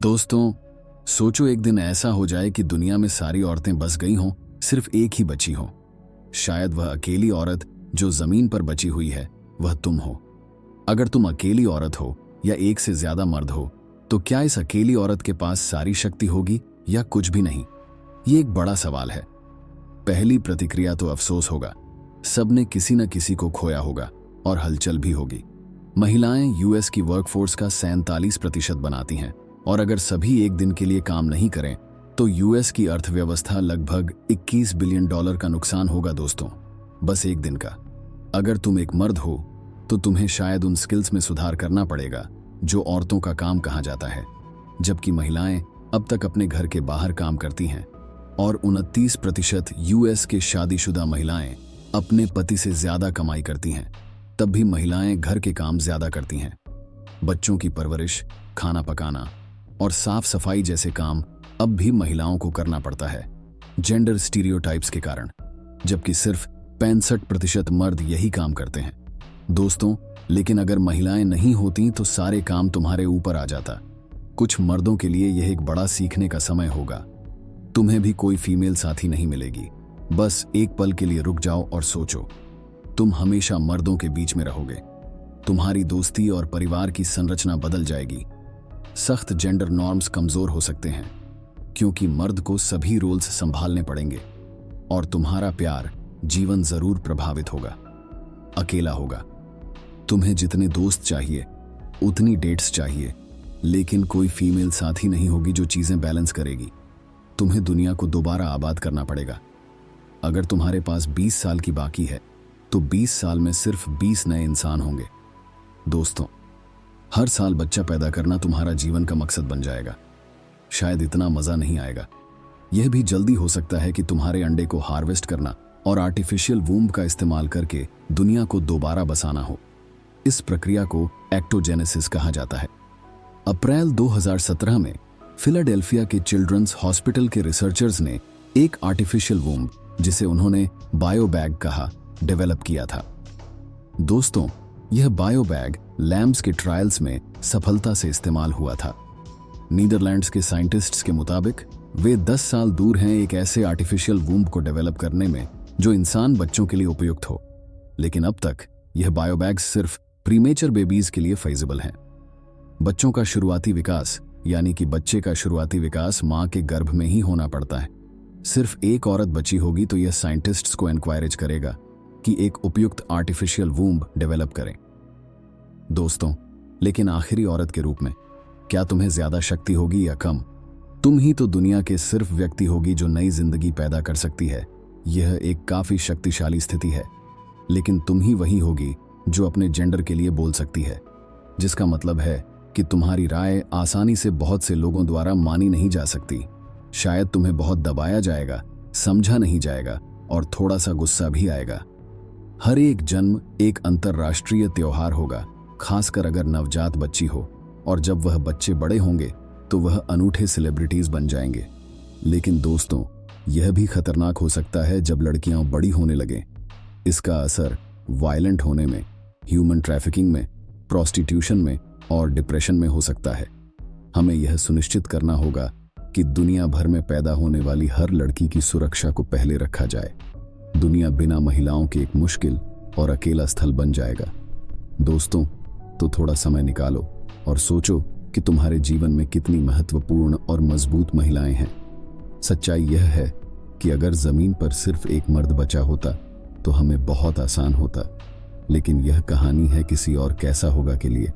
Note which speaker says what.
Speaker 1: दोस्तों, सोचो एक दिन ऐसा हो जाए कि दुनिया में सारी औरतें बस गई हों, सिर्फ एक ही बची हो। शायद वह अकेली औरत जो जमीन पर बची हुई है वह तुम हो। अगर तुम अकेली औरत हो या एक से ज्यादा मर्द हो, तो क्या इस अकेली औरत के पास सारी शक्ति होगी या कुछ भी नहीं? ये एक बड़ा सवाल है। पहली प्रतिक्रिया तो अफसोस होगा। सबने किसी न किसी को खोया होगा और हलचल भी होगी। महिलाएं यूएस की वर्कफोर्स का 47% बनाती हैं और अगर सभी एक दिन के लिए काम नहीं करें तो यूएस की अर्थव्यवस्था लगभग $21 बिलियन का नुकसान होगा दोस्तों, बस एक दिन का। अगर तुम एक मर्द हो तो तुम्हें शायद उन स्किल्स में सुधार करना पड़ेगा जो औरतों का काम कहा जाता है, जबकि महिलाएं अब तक अपने घर के बाहर काम करती हैं और 29% यूएस के शादीशुदा महिलाएं अपने पति से ज्यादा कमाई करती हैं। तब भी महिलाएं घर के काम ज्यादा करती हैं। बच्चों की परवरिश, खाना पकाना और साफ सफाई जैसे काम अब भी महिलाओं को करना पड़ता है, जेंडर स्टीरियोटाइप्स के कारण, जबकि सिर्फ 65% मर्द यही काम करते हैं। दोस्तों, लेकिन अगर महिलाएं नहीं होती तो सारे काम तुम्हारे ऊपर आ जाता। कुछ मर्दों के लिए यह एक बड़ा सीखने का समय होगा। तुम्हें भी कोई फीमेल साथी नहीं मिलेगी। बस एक पल के लिए रुक जाओ और सोचो, तुम हमेशा मर्दों के बीच में रहोगे। तुम्हारी दोस्ती और परिवार की संरचना बदल जाएगी। सख्त जेंडर नॉर्म्स कमजोर हो सकते हैं क्योंकि मर्द को सभी रोल्स संभालने पड़ेंगे और तुम्हारा प्यार जीवन जरूर प्रभावित होगा, अकेला होगा। तुम्हें जितने दोस्त चाहिए उतनी डेट्स चाहिए, लेकिन कोई फीमेल साथी नहीं होगी जो चीजें बैलेंस करेगी। तुम्हें दुनिया को दोबारा आबाद करना पड़ेगा। अगर तुम्हारे पास 20 साल की बाकी है तो 20 साल में सिर्फ 20 नए इंसान होंगे। दोस्तों, हर साल बच्चा पैदा करना तुम्हारा जीवन का मकसद बन जाएगा। शायद इतना मजा नहीं आएगा। यह भी जल्दी हो सकता है कि तुम्हारे अंडे को हार्वेस्ट करना और आर्टिफिशियल वूम्ब का इस्तेमाल करके दुनिया को दोबारा बसाना हो। इस प्रक्रिया को एक्टोजेनेसिस कहा जाता है। अप्रैल 2017 में फिलाडेल्फिया के चिल्ड्रंस हॉस्पिटल के रिसर्चर्स ने एक आर्टिफिशियल वूम्ब, जिसे उन्होंने बायोबैग कहा, डेवलप किया था। दोस्तों, यह बायोबैग लैम्स के ट्रायल्स में सफलता से इस्तेमाल हुआ था। नीदरलैंड्स के साइंटिस्ट्स के मुताबिक वे 10 साल दूर हैं एक ऐसे आर्टिफिशियल वूम्ब को डेवलप करने में जो इंसान बच्चों के लिए उपयुक्त हो, लेकिन अब तक यह बायोबैग्स सिर्फ प्रीमेचर बेबीज के लिए फीजिबल हैं। बच्चों का शुरुआती विकास, यानी कि बच्चे का शुरुआती विकास मां के गर्भ में ही होना पड़ता है। सिर्फ एक औरत बची होगी तो यह साइंटिस्ट्स को एनकरेज करेगा कि एक उपयुक्त आर्टिफिशियल वूम्ब डेवलप करें। दोस्तों, लेकिन आखिरी औरत के रूप में क्या तुम्हें ज्यादा शक्ति होगी या कम? तुम ही तो दुनिया के सिर्फ व्यक्ति होगी जो नई जिंदगी पैदा कर सकती है। यह एक काफी शक्तिशाली स्थिति है, लेकिन तुम ही वही होगी जो अपने जेंडर के लिए बोल सकती है, जिसका मतलब है कि तुम्हारी राय आसानी से बहुत से लोगों द्वारा मानी नहीं जा सकती। शायद तुम्हें बहुत दबाया जाएगा, समझा नहीं जाएगा और थोड़ा सा गुस्सा भी आएगा। हर एक जन्म एक अंतर्राष्ट्रीय त्योहार होगा, खासकर अगर नवजात बच्ची हो, और जब वह बच्चे बड़े होंगे तो वह अनूठे सेलिब्रिटीज बन जाएंगे। लेकिन दोस्तों, यह भी खतरनाक हो सकता है जब लड़कियां बड़ी होने लगें। इसका असर वायलेंट होने में, ह्यूमन ट्रैफिकिंग में, प्रोस्टिट्यूशन में और डिप्रेशन में हो सकता है। हमें यह सुनिश्चित करना होगा कि दुनिया भर में पैदा होने वाली हर लड़की की सुरक्षा को पहले रखा जाए। दुनिया बिना महिलाओं के एक मुश्किल और अकेला स्थल बन जाएगा। दोस्तों, तो थोड़ा समय निकालो और सोचो कि तुम्हारे जीवन में कितनी महत्वपूर्ण और मजबूत महिलाएं हैं। सच्चाई यह है कि अगर जमीन पर सिर्फ एक मर्द बचा होता तो हमें बहुत आसान होता, लेकिन यह कहानी है किसी और कैसा होगा के लिए।